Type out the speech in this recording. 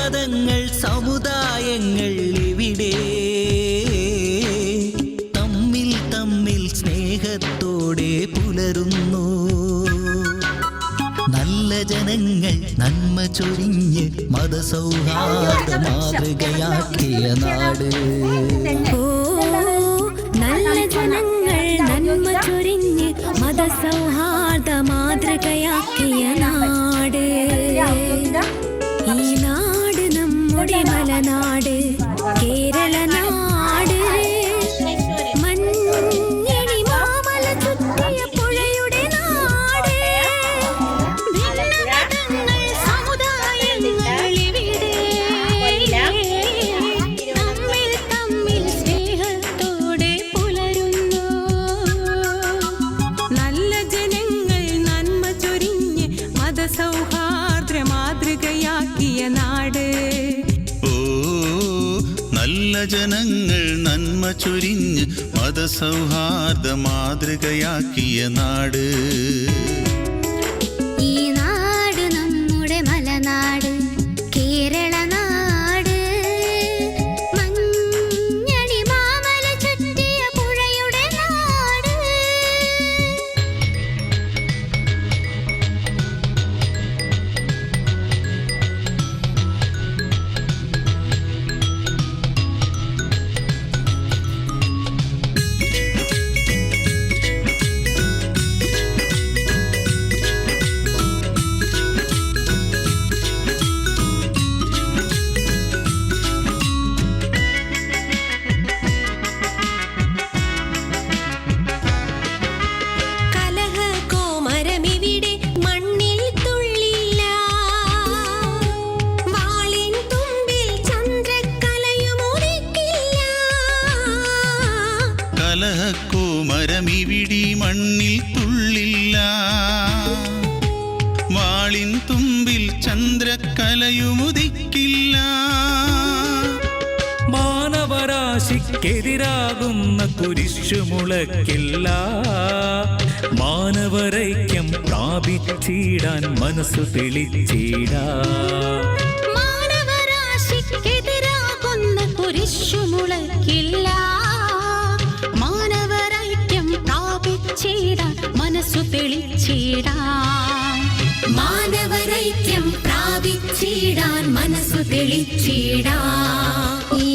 മതങ്ങൾ സമുദായങ്ങൾ ഇവിടെ തമ്മിൽ തമ്മിൽ സ്നേഹത്തോടെ പുലരുന്നു. നല്ല ജനങ്ങൾ നന്മ ചൊരിഞ്ഞ് മതസൗഹാർദ്ദ മാതൃകയാക്കിയ നാട്. നല്ല ജനങ്ങൾ നന്മ ചൊരിഞ്ഞ് മതസൗഹാർദ്ദ മാതൃകയാക്കിയ നാട്. ഈ നാട് നമ്മുടെ മലനാട്, കേരള നാട്. മഞ്ഞണി മാമല ചുറ്റിയ പുഴയുടെ നാട്. ഭിന്നമതങ്ങൾ സമുദായങ്ങൾ ഇവിടെ തമ്മിൽ തമ്മിൽ സ്നേഹത്തോടെ പുലരുന്നു. നല്ല ജനങ്ങൾ നന്മ ചൊരിഞ്ഞ് മതസൗഹാർദ്ദ മാതൃകയാക്കിയ നാട്. നല്ല ജനങ്ങൾ നന്മ ചൊരിഞ്ഞ് മതസൗഹാർദ്ദ മാതൃകയാക്കിയ നാട്. ഈ നാട് നമ്മുടെ മലനാട്, കേരള നാട്. മഞ്ഞണി മാമല ചുറ്റിയ പുഴയുടെ നാട്. കലഹകോമരമിവിടെ മണ്ണിൽ തുള്ളില്ല. വാളിൻ തുമ്പിൽ ചന്ദ്രക്കലയുമുദിക്കില്ല. കലഹക്കോമരമിവിടി മണ്ണിൽ തുള്ളില്ല. വാളിൻ തുമ്പിൽ ചന്ദ്രക്കലയുമുദിക്കില്ല. മാനവരാശിക്കെതിരാകുന്ന കുരിശു മുളക്കില്ല. മാനവരൈക്യം പ്രാപിച്ചിടാൻ മനസ്സു തെളിച്ചിടാം. മാനവരാശിക്കെതിരാകുന്ന കുരിശു മുളക്കില്ല. മാനവരൈക്യം പ്രാപിച്ചിടാൻ മനസ്സു തെളിച്ചിടാം. മാനവരൈക്യം പ്രാപിച്ചിടാൻ മനസ്സു തെളിച്ചിടാം. ഈ